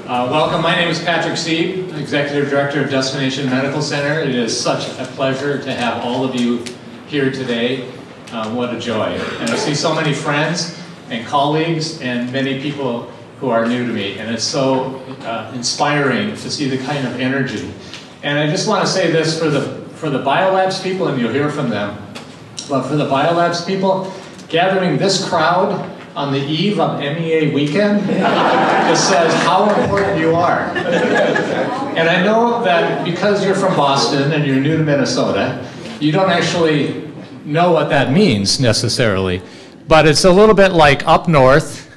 Welcome, my name is Patrick Sieb, Executive Director of Destination Medical Center. It is such a pleasure to have all of you here today. What a joy. And I see so many friends and colleagues and many people who are new to me. And it's so inspiring to see the kind of energy. And I just want to say this for the BioLabs people, and you'll hear from them, but for the BioLabs people, gathering this crowd on the eve of MEA weekend just says how important you are. And I know that because you're from Boston and you're new to Minnesota, you don't actually know what that means necessarily, but it's a little bit like up north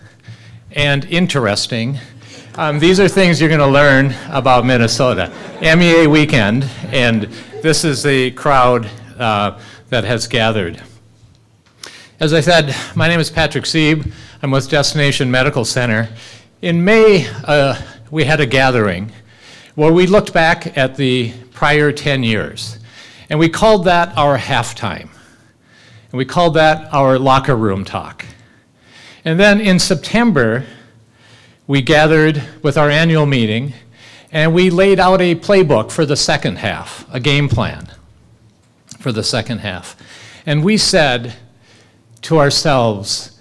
and interesting. These are things you're going to learn about Minnesota. MEA weekend, and this is the crowd that has gathered. As I said, my name is Patrick Sieb. I'm with Destination Medical Center. In May, we had a gathering where we looked back at the prior 10 years, and we called that our halftime. And we called that our locker room talk. And then in September, we gathered with our annual meeting, and we laid out a playbook for the second half, a game plan for the second half. And we said to ourselves,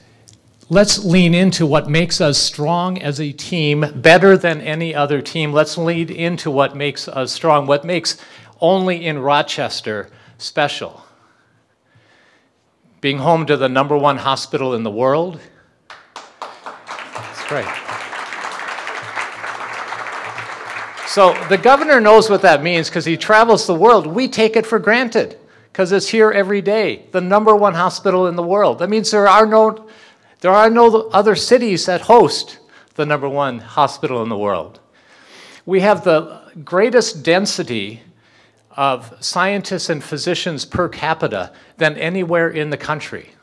let's lean into what makes us strong as a team, better than any other team. Let's lean into what makes us strong, what makes only in Rochester special. Being home to the #1 hospital in the world. That's great. So the governor knows what that means because he travels the world. We take it for granted because it's here every day, the #1 hospital in the world. That means there are no other cities that host the #1 hospital in the world. We have the greatest density of scientists and physicians per capita than anywhere in the country.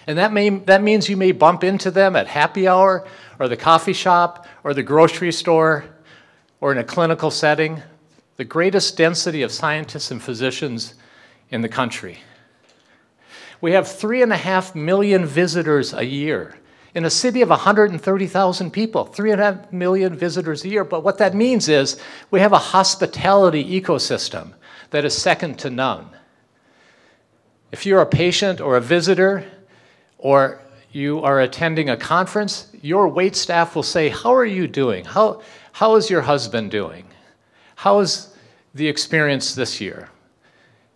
And that means you may bump into them at happy hour or the coffee shop or the grocery store or in a clinical setting. The greatest density of scientists and physicians in the country. We have 3.5 million visitors a year. In a city of 130,000 people, 3.5 million visitors a year. But what that means is we have a hospitality ecosystem that is second to none. If you're a patient or a visitor, or you are attending a conference, your wait staff will say, how are you doing? How is your husband doing? How is the experience this year?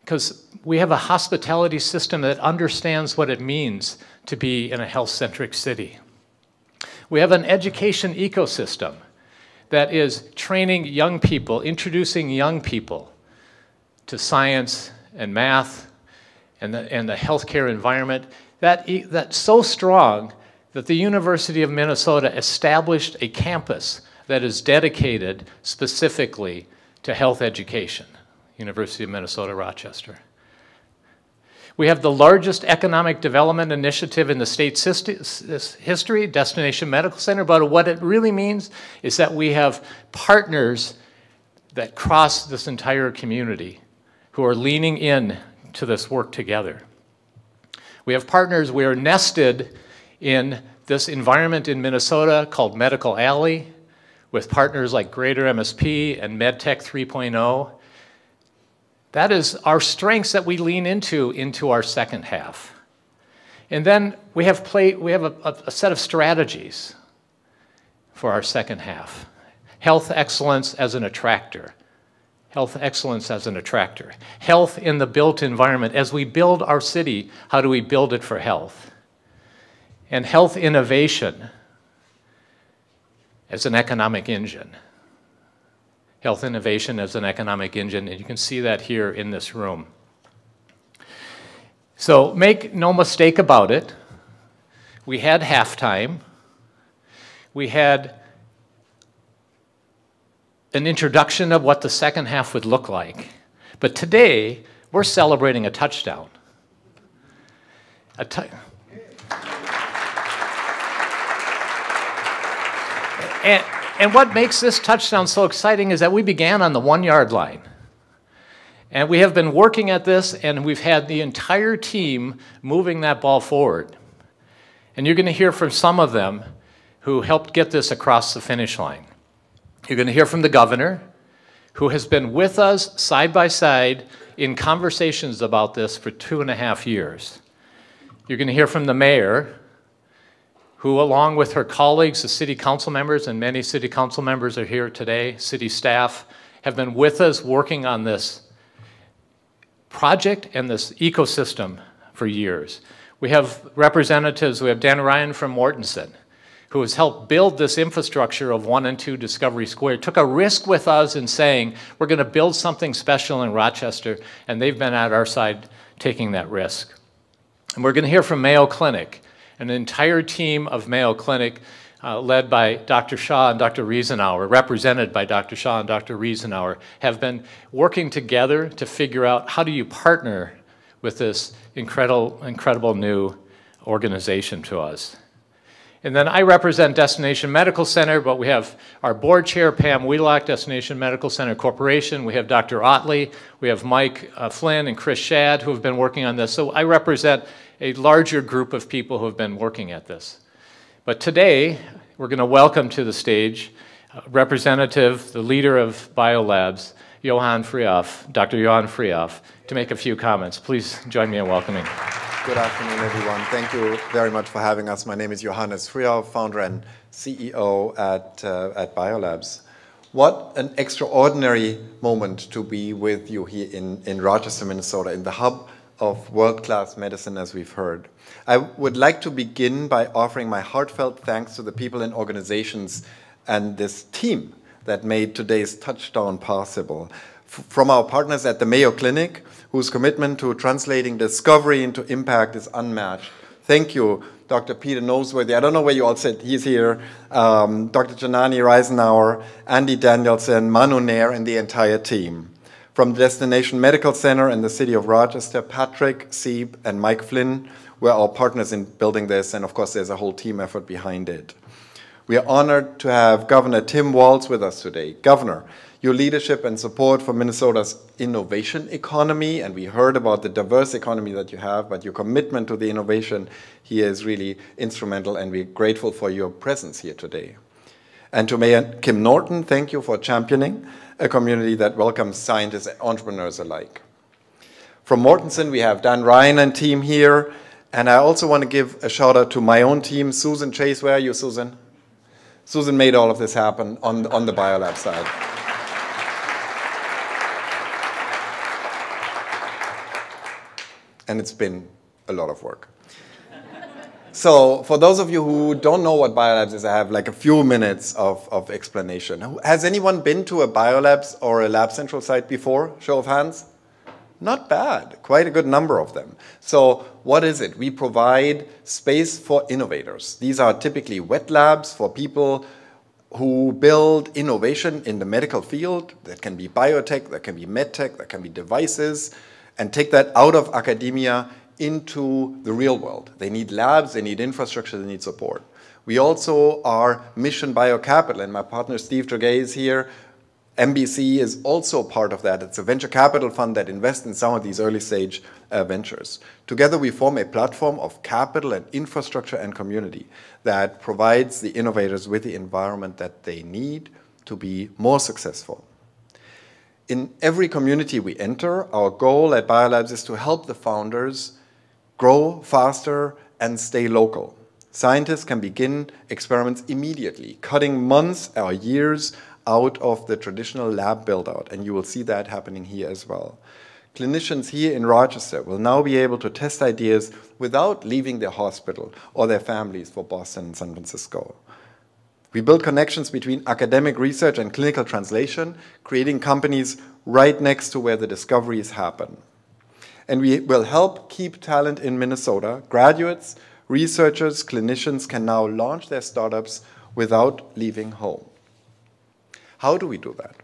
Because we have a hospitality system that understands what it means to be in a health-centric city. We have an education ecosystem that is training young people, introducing young people to science and math and the healthcare environment. That's so strong that the University of Minnesota established a campus that is dedicated specifically to health education. University of Minnesota, Rochester. We have the largest economic development initiative in the state's history, Destination Medical Center, but what it really means is that we have partners that cross this entire community who are leaning in to this work together. We have partners, we are nested in this environment in Minnesota called Medical Alley with partners like Greater MSP and MedTech 3.0. That is our strengths that we lean into our second half. And then we have a set of strategies for our second half. Health excellence as an attractor. Health excellence as an attractor. Health in the built environment. As we build our city, how do we build it for health? And health innovation as an economic engine. Health innovation as an economic engine, and you can see that here in this room. So make no mistake about it, we had halftime, we had an introduction of what the second half would look like, but today we're celebrating a touchdown. And what makes this touchdown so exciting is that we began on the 1-yard line. And we have been working at this, and we've had the entire team moving that ball forward. And you're going to hear from some of them who helped get this across the finish line. You're going to hear from the governor, who has been with us side by side in conversations about this for 2.5 years. You're going to hear from the mayor, who, along with her colleagues, the city council members, and many city council members are here today, city staff, have been with us working on this project and this ecosystem for years. We have representatives, we have Dan Ryan from Mortenson, who has helped build this infrastructure of 1 and 2 Discovery Square, took a risk with us in saying, we're going to build something special in Rochester, and they've been at our side taking that risk. And we're going to hear from Mayo Clinic, an entire team of Mayo Clinic led by Dr. Shaw and Dr. Riesenauer, represented by Dr. Shaw and Dr. Riesenauer, have been working together to figure out how do you partner with this incredible new organization to us. And then I represent Destination Medical Center, but we have our board chair, Pam Wheelock, Destination Medical Center Corporation. We have Dr. Otley. We have Mike Flynn and Chris Shad, who have been working on this. So I represent a larger group of people who have been working at this. But today, we're going to welcome to the stage representative, the leader of BioLabs, Johan Frioff, Dr. Johan Frioff, to make a few comments. Please join me in welcoming. Good afternoon, everyone. Thank you very much for having us. My name is Johannes Frioff, founder and CEO at BioLabs. What an extraordinary moment to be with you here in Rochester, Minnesota, in the hub of world-class medicine, as we've heard. I would like to begin by offering my heartfelt thanks to the people and organizations and this team that made today's touchdown possible. From our partners at the Mayo Clinic, whose commitment to translating discovery into impact is unmatched. Thank you, Dr. Peter Noseworthy. I don't know where you all sit. He's here. Dr. Janani Reisenauer, Andy Danielson, Manu Nair, and the entire team. From the Destination Medical Center and the City of Rochester, Patrick, Sieb, and Mike Flynn were our partners in building this, and of course there's a whole team effort behind it. We are honored to have Governor Tim Walz with us today. Governor, your leadership and support for Minnesota's innovation economy, and we heard about the diverse economy that you have, but your commitment to the innovation here is really instrumental, and we're grateful for your presence here today. And to Mayor Kim Norton, thank you for championing a community that welcomes scientists and entrepreneurs alike. From Mortenson, we have Dan Ryan and team here, and I also want to give a shout out to my own team. Susan Chase, where are you, Susan? Susan made all of this happen on the BioLab side. And it's been a lot of work. So for those of you who don't know what BioLabs is, I have like a few minutes of explanation. Has anyone been to a BioLabs or a Lab Central site before? Show of hands? Not bad, quite a good number of them. So what is it? We provide space for innovators. These are typically wet labs for people who build innovation in the medical field. That can be biotech, that can be medtech, that can be devices, and take that out of academia into the real world. They need labs, they need infrastructure, they need support. We also are Mission BioCapital, and my partner Steve Dragay is here. MBC is also part of that. It's a venture capital fund that invests in some of these early stage ventures. Together we form a platform of capital and infrastructure and community that provides the innovators with the environment that they need to be more successful. In every community we enter, our goal at BioLabs is to help the founders grow faster and stay local. Scientists can begin experiments immediately, cutting months or years out of the traditional lab build-out, and you will see that happening here as well. Clinicians here in Rochester will now be able to test ideas without leaving their hospital or their families for Boston and San Francisco. We build connections between academic research and clinical translation, creating companies right next to where the discoveries happen. And we will help keep talent in Minnesota. Graduates, researchers, clinicians can now launch their startups without leaving home. How do we do that?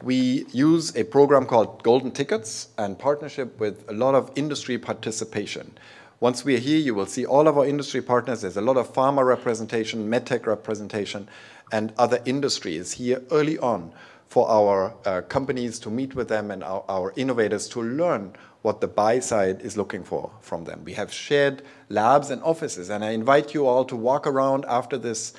We use a program called Golden Tickets and partnership with a lot of industry participation. Once we are here, you will see all of our industry partners. There's a lot of pharma representation, medtech representation, and other industries here early on for our companies to meet with them and our innovators to learn what the buy side is looking for from them. We have shared labs and offices, and I invite you all to walk around after this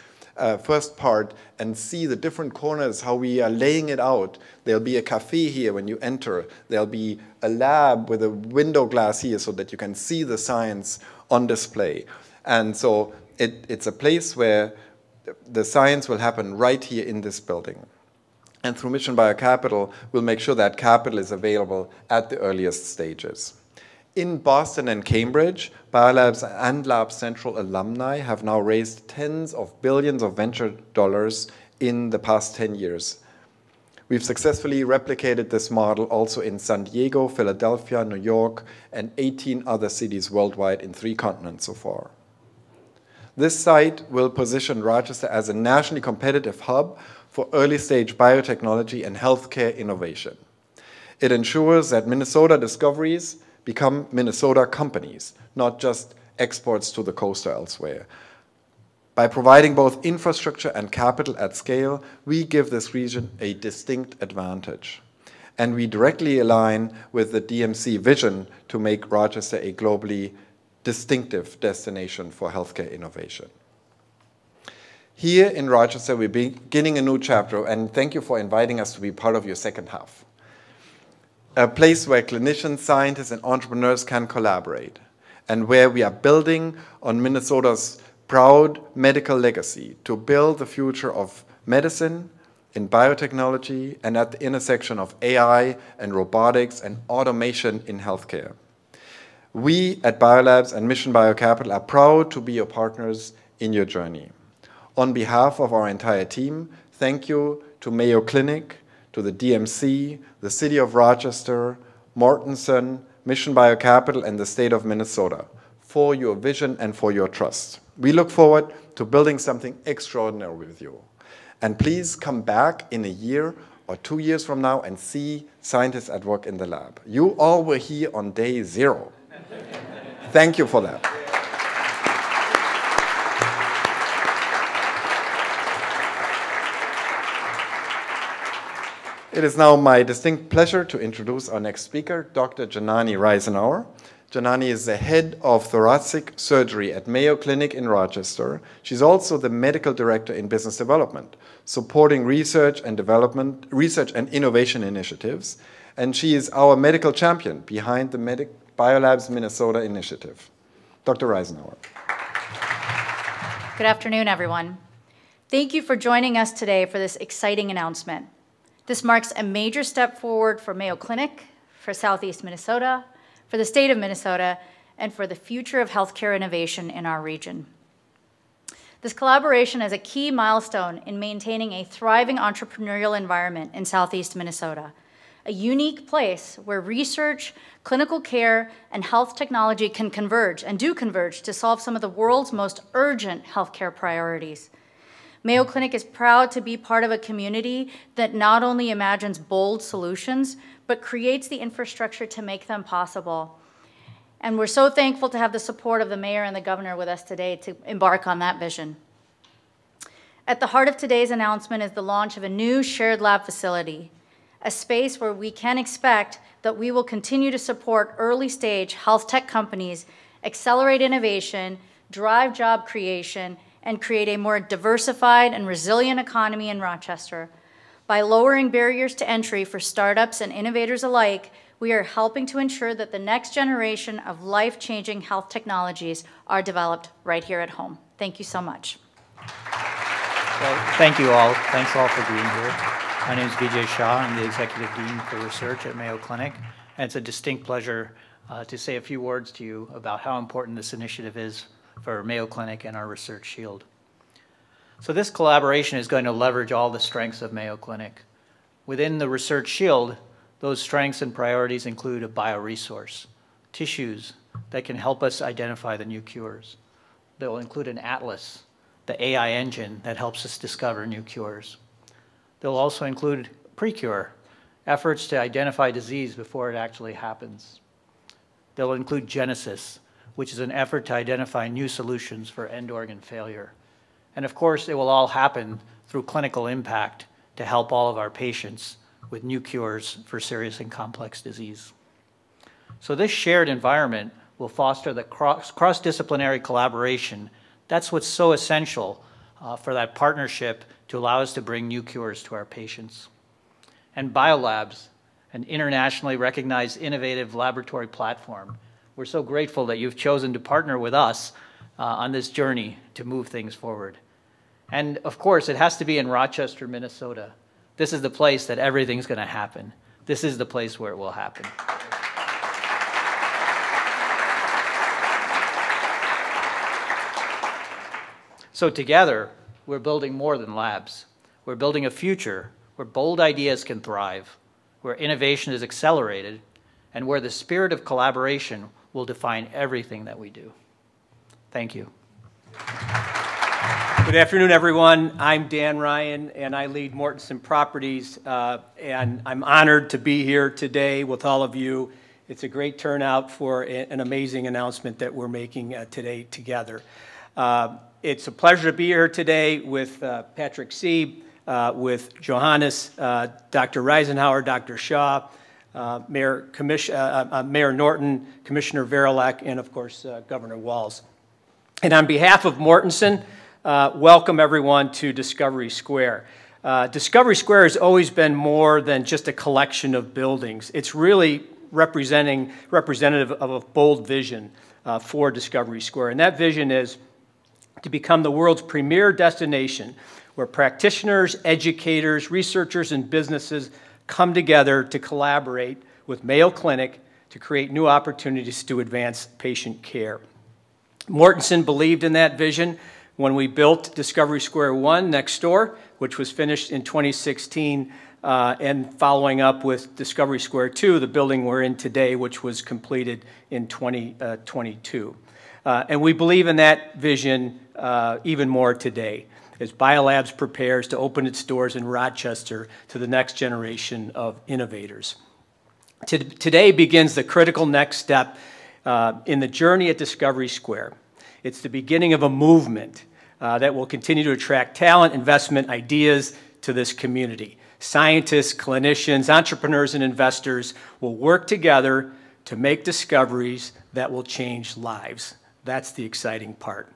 first part and see the different corners, how we are laying it out. There'll be a cafe here when you enter. There'll be a lab with a window glass here so that you can see the science on display. And so it's a place where the science will happen right here in this building. And through Mission BioCapital, we'll make sure that capital is available at the earliest stages. In Boston and Cambridge, BioLabs and Lab Central alumni have now raised tens of billions of venture dollars in the past 10 years. We've successfully replicated this model also in San Diego, Philadelphia, New York, and 18 other cities worldwide in 3 continents so far. This site will position Rochester as a nationally competitive hub for early-stage biotechnology and healthcare innovation. It ensures that Minnesota discoveries become Minnesota companies, not just exports to the coast or elsewhere. By providing both infrastructure and capital at scale, we give this region a distinct advantage. And we directly align with the DMC vision to make Rochester a globally distinctive destination for healthcare innovation. Here in Rochester, we're beginning a new chapter, and thank you for inviting us to be part of your second half. A place where clinicians, scientists, and entrepreneurs can collaborate, and where we are building on Minnesota's proud medical legacy to build the future of medicine, in biotechnology, and at the intersection of AI and robotics and automation in healthcare. We at BioLabs and Mission BioCapital are proud to be your partners in your journey. On behalf of our entire team, thank you to Mayo Clinic, to the DMC, the City of Rochester, Mortenson, Mission BioCapital, and the state of Minnesota for your vision and for your trust. We look forward to building something extraordinary with you. And please come back in a year or 2 years from now and see scientists at work in the lab. You all were here on day 0. Thank you for that. It is now my distinct pleasure to introduce our next speaker, Dr. Janani Reisenauer. Janani is the head of thoracic surgery at Mayo Clinic in Rochester. She's also the medical director in business development, supporting research and development, research and innovation initiatives. And she is our medical champion behind the BioLabs Minnesota initiative. Dr. Reisenauer. Good afternoon, everyone. Thank you for joining us today for this exciting announcement. This marks a major step forward for Mayo Clinic, for Southeast Minnesota, for the state of Minnesota, and for the future of healthcare innovation in our region. This collaboration is a key milestone in maintaining a thriving entrepreneurial environment in Southeast Minnesota, a unique place where research, clinical care, and health technology can converge and do converge to solve some of the world's most urgent healthcare priorities. Mayo Clinic is proud to be part of a community that not only imagines bold solutions, but creates the infrastructure to make them possible. And we're so thankful to have the support of the mayor and the governor with us today to embark on that vision. At the heart of today's announcement is the launch of a new shared lab facility, a space where we can expect that we will continue to support early-stage health tech companies, accelerate innovation, drive job creation, and create a more diversified and resilient economy in Rochester. By lowering barriers to entry for startups and innovators alike, we are helping to ensure that the next generation of life-changing health technologies are developed right here at home. Thank you so much. Well, thank you all. Thanks all for being here. My name is Vijay Shah. I'm the Executive Dean for Research at Mayo Clinic. And it's a distinct pleasure to say a few words to you about how important this initiative is for Mayo Clinic and our research shield. So this collaboration is going to leverage all the strengths of Mayo Clinic. Within the research shield, those strengths and priorities include a bioresource, tissues that can help us identify the new cures. They will include an atlas, the AI engine that helps us discover new cures. They'll also include pre-cure, efforts to identify disease before it actually happens. They'll include genesis, which is an effort to identify new solutions for end organ failure. And of course, it will all happen through clinical impact to help all of our patients with new cures for serious and complex disease. So this shared environment will foster the cross-disciplinary collaboration. That's what's so essential for that partnership to allow us to bring new cures to our patients. And BioLabs, an internationally recognized innovative laboratory platform. We're so grateful that you've chosen to partner with us on this journey to move things forward. And of course, it has to be in Rochester, Minnesota. This is the place that everything's going to happen. This is the place where it will happen. So together, we're building more than labs. We're building a future where bold ideas can thrive, where innovation is accelerated, and where the spirit of collaboration will define everything that we do. Thank you. Good afternoon, everyone. I'm Dan Ryan, and I lead Mortenson Properties, and I'm honored to be here today with all of you. It's a great turnout for an amazing announcement that we're making today together. It's a pleasure to be here today with Patrick Sieb, with Johannes, Dr. Reisenhauer, Dr. Shaw, Mayor Norton, Commissioner Verilak, and of course, Governor Walz. And on behalf of Mortenson, welcome everyone to Discovery Square. Discovery Square has always been more than just a collection of buildings. It's really representative of a bold vision for Discovery Square. And that vision is to become the world's premier destination where practitioners, educators, researchers, and businesses come together to collaborate with Mayo Clinic to create new opportunities to advance patient care. Mortenson believed in that vision when we built Discovery Square 1 next door, which was finished in 2016, and following up with Discovery Square 2, the building we're in today, which was completed in 2022. And we believe in that vision even more today, as BioLabs prepares to open its doors in Rochester to the next generation of innovators. Today begins the critical next step in the journey at Discovery Square. It's the beginning of a movement that will continue to attract talent, investment, ideas to this community. Scientists, clinicians, entrepreneurs, and investors will work together to make discoveries that will change lives. That's the exciting part.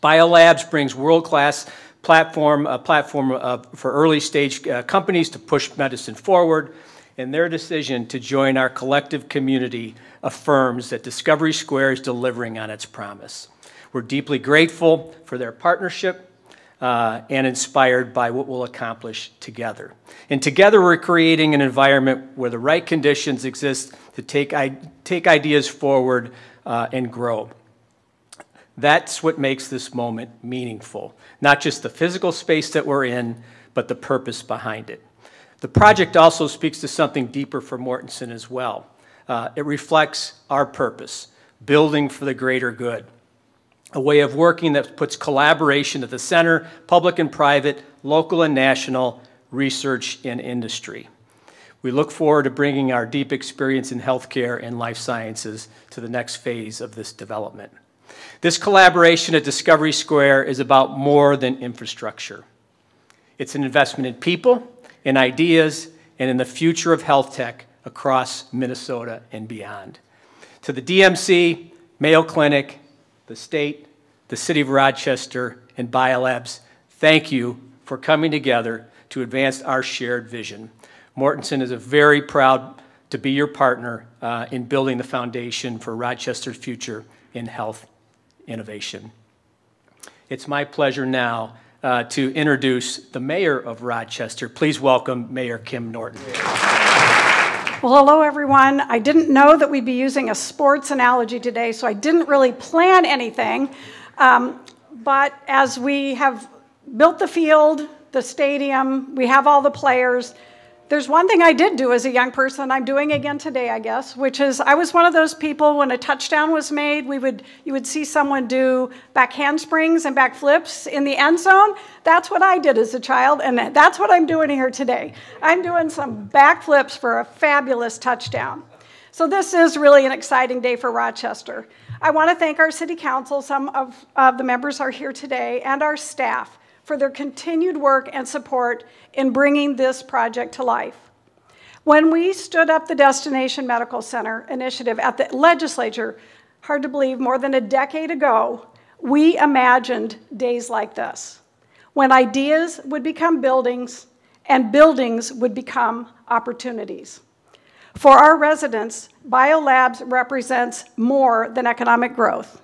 BioLabs brings world-class platform for early-stage companies to push medicine forward, and their decision to join our collective community affirms that Discovery Square is delivering on its promise. We're deeply grateful for their partnership and inspired by what we'll accomplish together. And together we're creating an environment where the right conditions exist to take ideas forward and grow. That's what makes this moment meaningful, not just the physical space that we're in, but the purpose behind it. The project also speaks to something deeper for Mortenson as well. It reflects our purpose, building for the greater good, a way of working that puts collaboration at the center, public and private, local and national, research and industry. We look forward to bringing our deep experience in healthcare and life sciences to the next phase of this development. This collaboration at Discovery Square is about more than infrastructure. It's an investment in people, in ideas, and in the future of health tech across Minnesota and beyond. To the DMC, Mayo Clinic, the state, the City of Rochester, and BioLabs, thank you for coming together to advance our shared vision. Mortenson is very proud to be your partner in building the foundation for Rochester's future in health innovation. It's my pleasure now to introduce the mayor of Rochester. Please welcome Mayor Kim Norton. Well, hello, everyone. I didn't know that we'd be using a sports analogy today, so I didn't really plan anything. But as we have built the field, the stadium, we have all the players, there's one thing I did do as a young person, I'm doing again today, I guess, which is I was one of those people when a touchdown was made, you would see someone do back handsprings and back flips in the end zone. That's what I did as a child, and that's what I'm doing here today. I'm doing some back flips for a fabulous touchdown. So this is really an exciting day for Rochester. I want to thank our city council, some of the members are here today, and our staff for their continued work and support in bringing this project to life. When we stood up the Destination Medical Center initiative at the legislature, hard to believe, more than a decade ago, we imagined days like this. when ideas would become buildings and buildings would become opportunities. For our residents, BioLabs represents more than economic growth.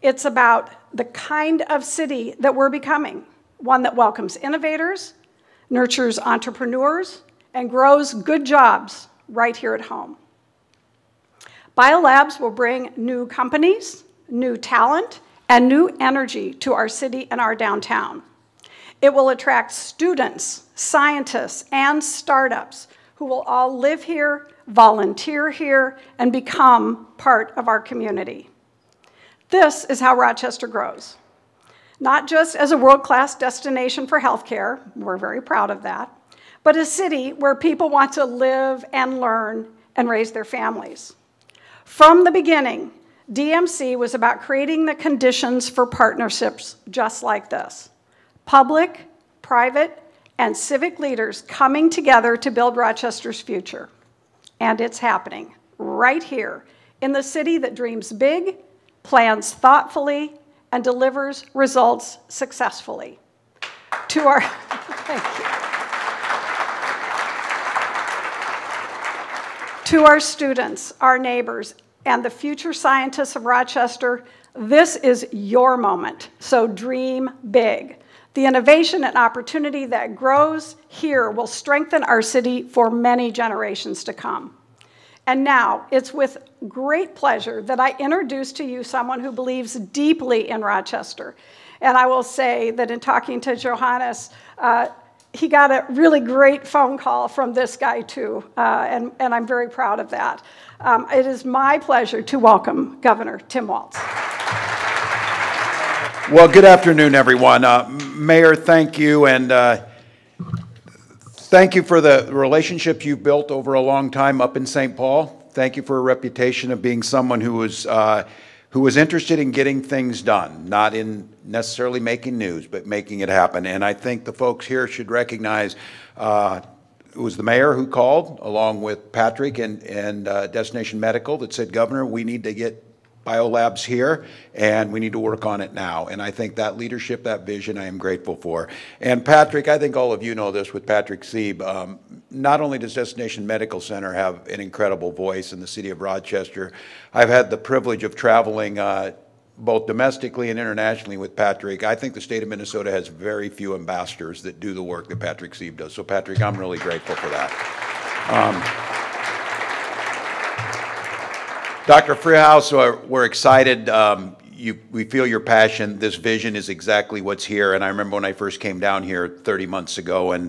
It's about the kind of city that we're becoming, one that welcomes innovators, nurtures entrepreneurs, and grows good jobs right here at home. BioLabs will bring new companies, new talent, and new energy to our city and our downtown. It will attract students, scientists, and startups who will all live here, volunteer here, and become part of our community. This is how Rochester grows. Not just as a world-class destination for healthcare, we're very proud of that, but a city where people want to live and learn and raise their families. From the beginning, DMC was about creating the conditions for partnerships just like this. Public, private, and civic leaders coming together to build Rochester's future. And it's happening right here in the city that dreams big, plans thoughtfully, and delivers results successfully. To our, thank you. To our students, our neighbors, and the future scientists of Rochester, this is your moment, so dream big. The innovation and opportunity that grows here will strengthen our city for many generations to come. And now, it's with great pleasure that I introduce to you someone who believes deeply in Rochester. And I will say that in talking to Johannes, he got a really great phone call from this guy too, and I'm very proud of that. It is my pleasure to welcome Governor Tim Walz. Well, good afternoon, everyone. Mayor, thank you, and thank you for the relationships you've built over a long time up in St. Paul. Thank you for a reputation of being someone who was interested in getting things done, not in necessarily making news, but making it happen. And I think the folks here should recognize it was the mayor who called, along with Patrick and Destination Medical, that said, Governor, we need to get BioLabs here, and we need to work on it now. And I think that leadership, that vision, I am grateful for. And Patrick, I think all of you know this with Patrick Sieb, not only does Destination Medical Center have an incredible voice in the city of Rochester, I've had the privilege of traveling both domestically and internationally with Patrick. I think the state of Minnesota has very few ambassadors that do the work that Patrick Sieb does. So Patrick, I'm really grateful for that. Dr. Freehouse, we're excited. We feel your passion. This vision is exactly what's here. And I remember when I first came down here 30 months ago, and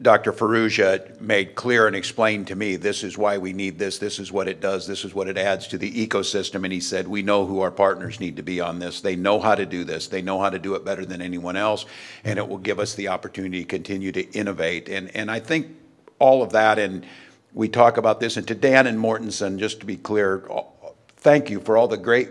Dr. Ferrugia made clear and explained to me, this is why we need this is what it does, this is what it adds to the ecosystem. And he said, we know who our partners need to be on this. They know how to do this. They know how to do it better than anyone else. And it will give us the opportunity to continue to innovate. And I think all of that, and we talk about this, and to Dan and Mortenson, just to be clear, thank you for all the great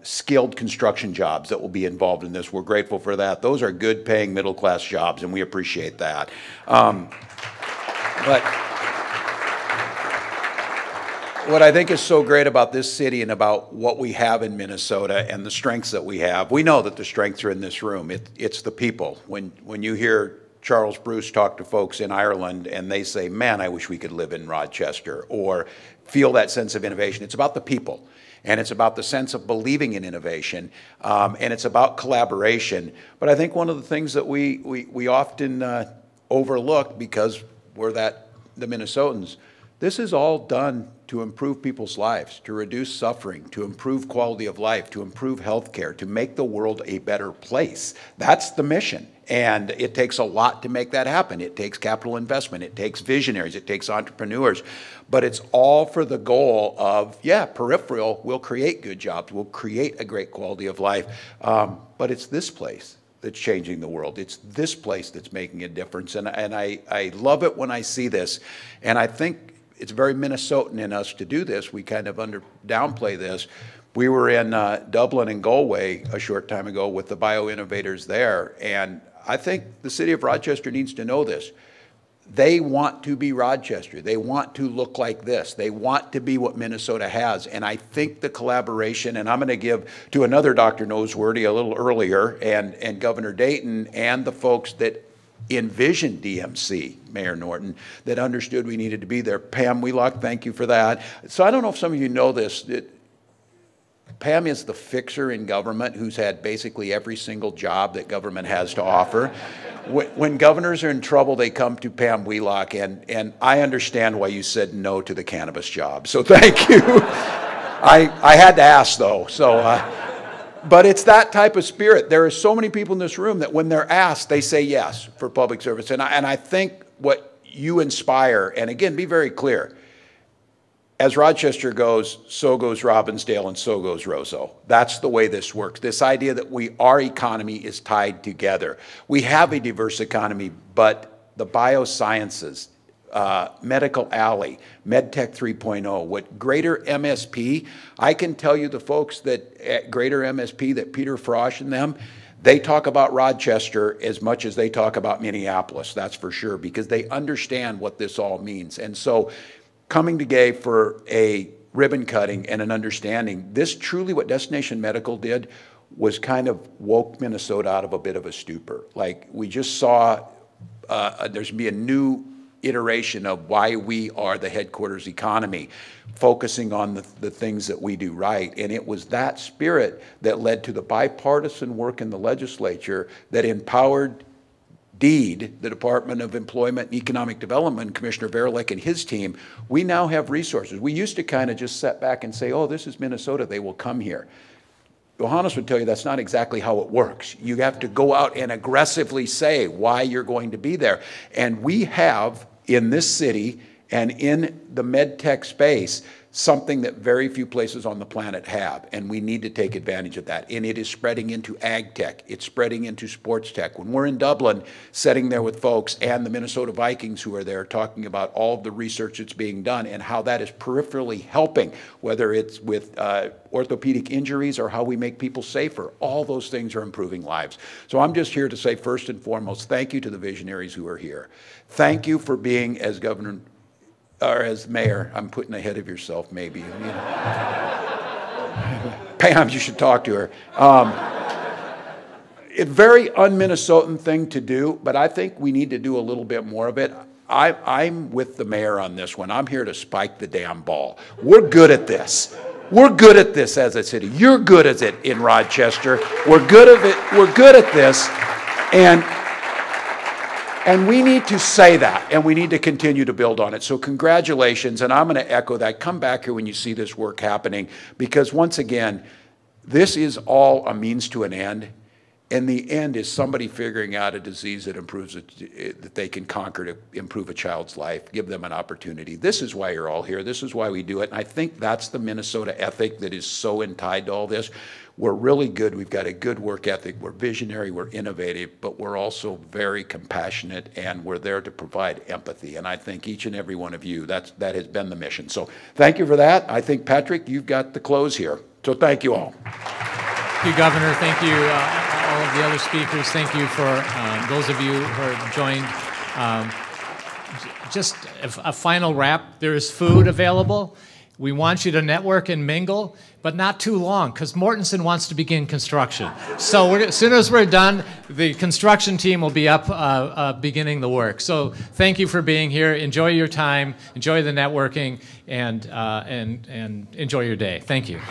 skilled construction jobs that will be involved in this. We're grateful for that. Those are good paying middle class jobs, and we appreciate that. But what I think is so great about this city and about what we have in Minnesota and the strengths that we have, we know that the strengths are in this room. It's the people. When you hear Charles Bruce talk to folks in Ireland and they say, man, I wish we could live in Rochester, or feel that sense of innovation. It's about the people, and it's about the sense of believing in innovation, and it's about collaboration. But I think one of the things that we often overlook, because we're the Minnesotans, this is all done to improve people's lives, to reduce suffering, to improve quality of life, to improve healthcare, to make the world a better place. That's the mission. And it takes a lot to make that happen. It takes capital investment. It takes visionaries. It takes entrepreneurs. But it's all for the goal of, yeah, peripheral will create good jobs, will create a great quality of life. But it's this place that's changing the world. It's this place that's making a difference. And I love it when I see this. And I think it's very Minnesotan in us to do this. We kind of downplay this. We were in Dublin and Galway a short time ago with the bioinnovators there, and I think the city of Rochester needs to know this. they want to be Rochester. They want to look like this. They want to be what Minnesota has. And I think the collaboration, and I'm going to give to another Dr. Noseworthy a little earlier, and Governor Dayton, and the folks that envisioned DMC, Mayor Norton, that understood we needed to be there. Pam Wheelock, thank you for that. So I don't know if some of you know this, that Pam is the fixer in government who's had basically every single job that government has to offer. When governors are in trouble, they come to Pam Wheelock, and I understand why you said no to the cannabis job. So thank you. I had to ask, though. So, but it's that type of spirit. There are so many people in this room that when they're asked, they say yes for public service. And I think what you inspire, and again, be very clear, as Rochester goes, so goes Robbinsdale, and so goes Roseau. That's the way this works. This idea that our economy is tied together. We have a diverse economy, but the biosciences, Medical Alley, MedTech 3.0, what Greater MSP, I can tell you the folks that at Greater MSP, that Peter Frosch and them, they talk about Rochester as much as they talk about Minneapolis, that's for sure, because they understand what this all means. And so coming together for a ribbon cutting and an understanding, this truly what Destination Medical did was kind of woke Minnesota out of a bit of a stupor. Like we just saw there's be a new iteration of why we are the headquarters economy, focusing on the things that we do right. And it was that spirit that led to the bipartisan work in the legislature that empowered DEED, the Department of Employment and Economic Development, Commissioner Verlick and his team. We now have resources. We used to kind of just sit back and say, oh, this is Minnesota, they will come here. Johannes would tell you that's not exactly how it works. You have to go out and aggressively say why you're going to be there. And we have in this city and in the med tech space something that very few places on the planet have, and we need to take advantage of that. And it is spreading into ag tech. It's spreading into sports tech. When we're in Dublin, sitting there with folks and the Minnesota Vikings who are there talking about all of the research that's being done and how that is peripherally helping, whether it's with orthopedic injuries or how we make people safer, all those things are improving lives. So I'm just here to say, first and foremost, thank you to the visionaries who are here. Thank you for being, as Governor or as mayor, I'm putting ahead of yourself, maybe. You know. Pam, you should talk to her. It's a very un-Minnesotan thing to do, but I think we need to do a little bit more of it. I'm with the mayor on this one. I'm here to spike the damn ball. We're good at this. We're good at this as a city. You're good at it in Rochester. We're good at it. We're good at this, and we need to say that, and we need to continue to build on it. So congratulations, and I'm going to echo that. Come back here when you see this work happening, because once again, this is all a means to an end, and the end is somebody figuring out a disease that improves it, that they can conquer to improve a child's life, give them an opportunity. This is why you're all here. This is why we do it, and I think that's the Minnesota ethic that is so tied to all this. We're really good. We've got a good work ethic. We're visionary. We're innovative, but we're also very compassionate, and we're there to provide empathy. And I think each and every one of you, that has been the mission. So thank you for that. I think, Patrick, you've got the close here. So thank you all. Thank you, Governor. Thank you, all of the other speakers. Thank you for those of you who are joined. Just a final wrap. There is food available. We want you to network and mingle, but not too long, because Mortenson wants to begin construction. So as soon as we're done, the construction team will be up beginning the work. So thank you for being here. Enjoy your time, enjoy the networking, and enjoy your day. Thank you.